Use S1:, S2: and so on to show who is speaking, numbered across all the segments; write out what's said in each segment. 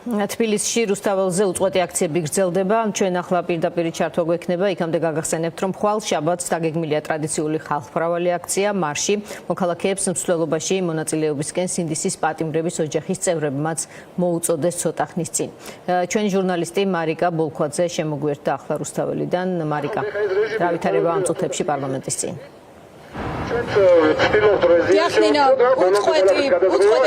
S1: თბილისში რუსთაველზე უწყვეტი აქციები გრძელდება. ჩვენ ახლა პირდაპირ ჩართვა გვექნება. იქამდე გაგახსენებთ, რომ ხვალ შაბათს დაგეგმილია ტრადიციული ხალხმრავალი აქცია მარში. მოქალაქეებს მსვლელობაში მონაწილეობისკენ სინდისის პატიმრების ოჯახის წევრებმაც მოუწოდეს ცოტა ხნის წინ. ჩვენი ჟურნალისტი მარიკა ბოლქვაძე შემოგვიერთდა ახლა რუსთაველიდან. მარიკა, რა ვითარება ამ წუთებში პარლამენტის წინ?
S2: Diakhniნა, უწყვეტი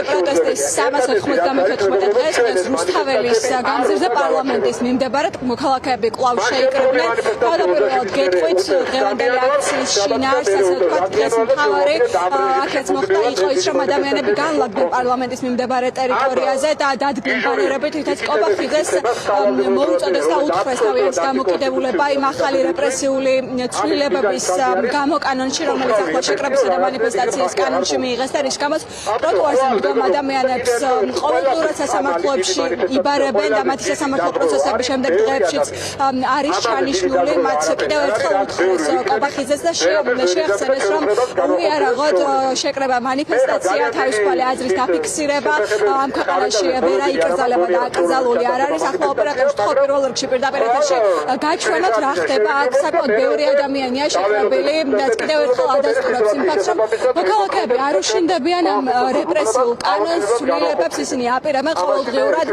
S2: პროტესტის 394 დღეს რუსთაველის გამზირზე პარლამენტის მიმდებარედ მოქალაქეები კვლავ შეიკრიბნენ. თავდაპირველად გეტყვით დღევანდელი აქციის შინაარსს, ასე ვთქვათ, დღეს მთავარი აქაც მოხდა იყო ის, რომ ადამიანები განლაგდნენ პარლამენტის მიმდებარე ტერიტორიაზე და დადგნენ ბანერებით, რითაც კობახიძეს მოუწოდეს და უთხრეს თავიანთი დამოკიდებულება იმ ახალი რეპრესიული ცვლილებების გამო კანონში, რომელიც ახლა შეკრებისა და მანიფესტაციის კანონში მიიღეს და რის გამოც ტროტუარზე მდგომ ადამიანებს ყოველდღიურად სასამართლოებში იბარებენ და მათი სასამართლო პროცესების შემდეგ დღეებშიც არის ჩანიშნული. მათ კიდევ ერთხელ უთხრეს კობახიძეს და შეახსენეს, რომ უიარაღოდ შეკრება მანიფესტაცია, თავისუფალი აზრის დაფიქსირება ამ ქვეყანაში ვერ აიკრძალება და აკრძალული არ არის. ახლა ოპერატორს თქვა პირველ რიგში პირდაპირ ეთერში გაჩვენოთ რა ხდება. აქ საკმაოდ ბევრი ადამიანია შეკრებილი და კიდევ ერთხელ ადასტურებს იმ ფაქტს, რომ მოქალაქეები არ უშინდებიან ამ რეპრესიულ კანონს, ცვლილებებს ისინი აპირებენ ყოველდღიურად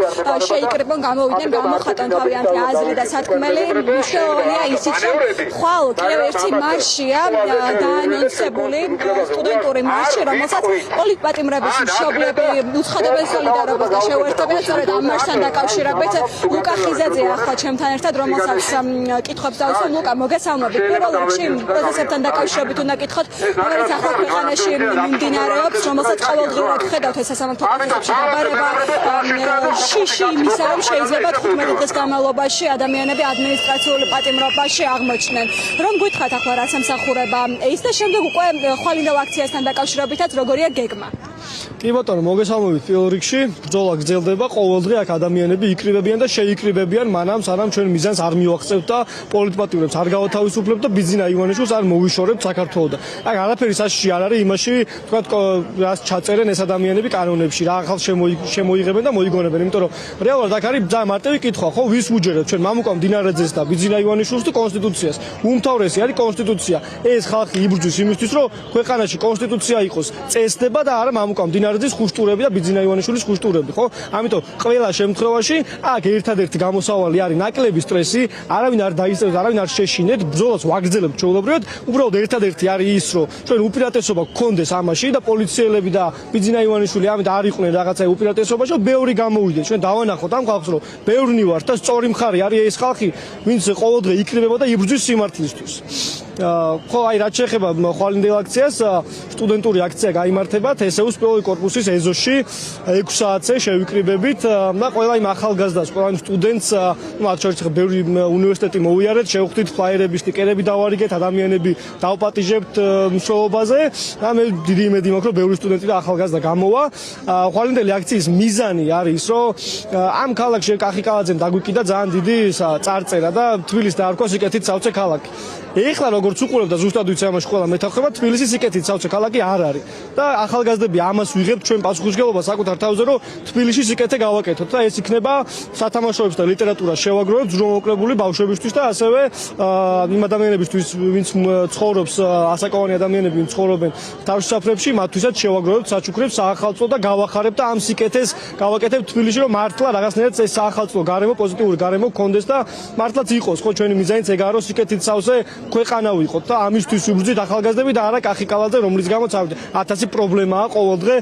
S2: შეიკრიბონ, გამოვიდნენ, გამოხატონ თავიანთი აზრი და სათქმელი. მნიშვნელოვანია ისიც, რომ ხვალ კიდევ ერთი მარშია დაანონსებული, სტუდენტური მარში, რომელსაც პოლიტპატიმრების მშობლები უცხოდებენ სოლიდარობას და შეუერთებენ. სწორედ ამ მარშთან დაკავშირებით ლუკა ხიზაძე ახლა ჩემთან ერთად, რომელსაც კითხვებს დავუსვამ. ლუკა, მოგესალმებით. პირველ რიგში პროცესებთან დაკავშირებით უნდა გითხოთ, რომელიც ახლა ქვეყანაში მიმდინარეობს, რომელსაც ყოველდღიურად ხედავთ ეს სასამართლო პროცესებში დაბარება შიში იმისა, რომ შეიძლება 15 დღის განმავლობაში ადამიანები ადმინისტრაციული პატიმრობაში აღმოჩნდნენ. რომ გითხრათ ახლა რაც ემსახურება ის და შემდეგ უკვე ხვალინდელ აქციასთან დაკავშირებითაც როგორია გეგმა?
S3: კი ბატონო, მოგესალმებით. პირველ რიგში ბრძოლა გრძელდება, ყოველდღე აქ ადამიანები იკრიბებიან და შეიკრიბებიან მანამ სანამ ჩვენ მიზანს არ მივახცევთ და პოლიტპატიმრებს არ გავათავისუფლებთ და ბიძინა ივანიშვილს არ მოვიშორებთ საქართველოსთან. აქ არაფერი საშიში არ არის იმაში, თქვათ, რას ჩაწერენ ეს ადამიანები კანონებში, რა ახალ შემოიღებენ და მოიგონებენ, იმიტომ რომ რეალურად აქ არის ძალიან მარტივი კითხვა, ხო, ვის უჯერებთ ჩვენ მამუკა მდინარეძეს და ბიძინა ივანიშვილს თუ კონსტიტუციას? უმთავრესი არის კონსტიტუცია. ეს ხალხი იბრძვის იმისთვის, რომ ქვეყანაში კონსტიტუცია იყოს, წესდება და არა მამუკა მდინარეძის ხუშტურები და ბიძინა ივანიშვილის ხუშტურები, ხო? ამიტომ ყველა შემთხვევაში აქ ერთადერთი გამოსავალი არის ნაკლები სტრესი, არავინ არ დაისწრებს, არავინ არ შეშინეთ, ბრძოლას ვაგრძელებთ ჩვეულებრივად, უბრალოდ ერთადერთი არის ის, რომ ჩვენ უპირატესობა გქონდეს ამაში და პოლიციელები და ბიძინა ივანიშვილი ამით არ იყვნენ რაღაცა უპირატესობაში, ბევრი გამოვიდეს. ჩვენ დავანახოთ ამ ხალხს, რომ ბევრნი ვართ და სწორი მხარე არის ეს ხალხი, ვინც ყოველდღე იკრიბება და იბრძვის სიმართლისთვის. ხო, აი რაც შეეხება ხვალინდელ აქციას, სტუდენტური აქცია გაიმართება თსეუს პირველი კორპუსის ეზოში 6 საათზე შევიკრიბებით და ყველა იმ ახალგაზრდას, ყველა იმ სტუდენტს, მათ შორის ბევრი უნივერსიტეტი მოვიარეთ, შევხვდით ფლაიერები, სტიკერები დავარიგეთ, ადამიანები დავპატიჟებთ მსვლელობაზე და მე დიდი იმედი მაქვს, რომ ბევრი სტუდენტი და ახალგაზრდა გამოვა. ხვალინდელი აქციის მიზანი არის, რომ ამ ქალაქში კახიკალაძემ დაგვიკიდა ძალიან დიდი წარწერა და თბილისს დაარქვა სიკეთით სავცე ქალაქი. ეხლა როგორც უყურებთ და ზუსტად ვიცი ამაში ყველა მეთანხმება, თბილისი სიკეთით სავცე ქალაქი არ არის. და ახალგაზრდები ამას ვიღებთ ჩვენ პასუხისმგებლობა საკუთარ თავზე, რომ თბილისში სიკეთე გავაკეთოთ და ეს იქნება სათამაშოებს და ლიტერატურას შევაგროვებთ ზრუნავკლებული ბავშვებისთვის და ასევე იმ ადამიანებისთვის, ვინც ცხოვრობს, ასაკოვანი ადამიანები, ვინც ცხოვრობენ თავშესაფრებში, მათთვისაც შევაგროვებთ საჩუქრებს საახალწლო და გავახარებთ და ამ სიკეთეს გავაკეთებთ თბილისში, რომ მართლა რაღაცნაირად ეს საახალწლო გარემო, პოზიტიური გარემო გქონდეს და მართლაც იყოს, ხო, ჩვენი მიზანიც ეგაა, რომ სიკეთით სავსე ქვეყანა ვიყოთ და ამისთვის ვიბრძვით ახალგაზრდები და არა კახიკალაძე, რომლის გამოც 1000 პრობლემაა ყოველდღე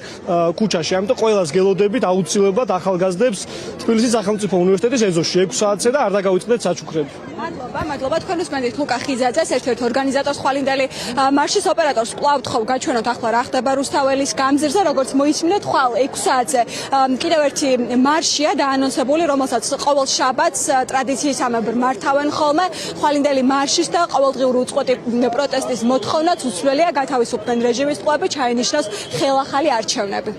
S3: ქუჩაში. ამიტომ ყველას გელოდებით აუცილებლად ახალგაზრდებს თბილისის სახელმწიფო უნივერსიტეტის ეზოში 6 საათზე და არ დაგავიწყდეთ საჩუქრები.
S2: მადლობა. თქვენ უსმენთ ლუკა ხიზაძეს, ერთ-ერთ ორგანიზატორს ხვალინდელი მარშის ოპერატორს კვლავ ვთხოვ გაჩვენოთ ახლა რა ხდება რუსთაველის გამზირზე, როგორც მოისმინეთ ხვალ 6 საათზე კიდევ ერთი მარშია დაანონსებული, რომელსაც ყოველ შაბათს ტრადიციისამებრ მართავენ ხოლმე. ხვალინდელი მარშის და ყოველდღიური უწყვეტი პროტესტის მოთხოვნაც უცვლელია გათავისუფლდნენ რეჟიმის ტყვეები, ჩაინიშნოს ხელახალი არჩევნები.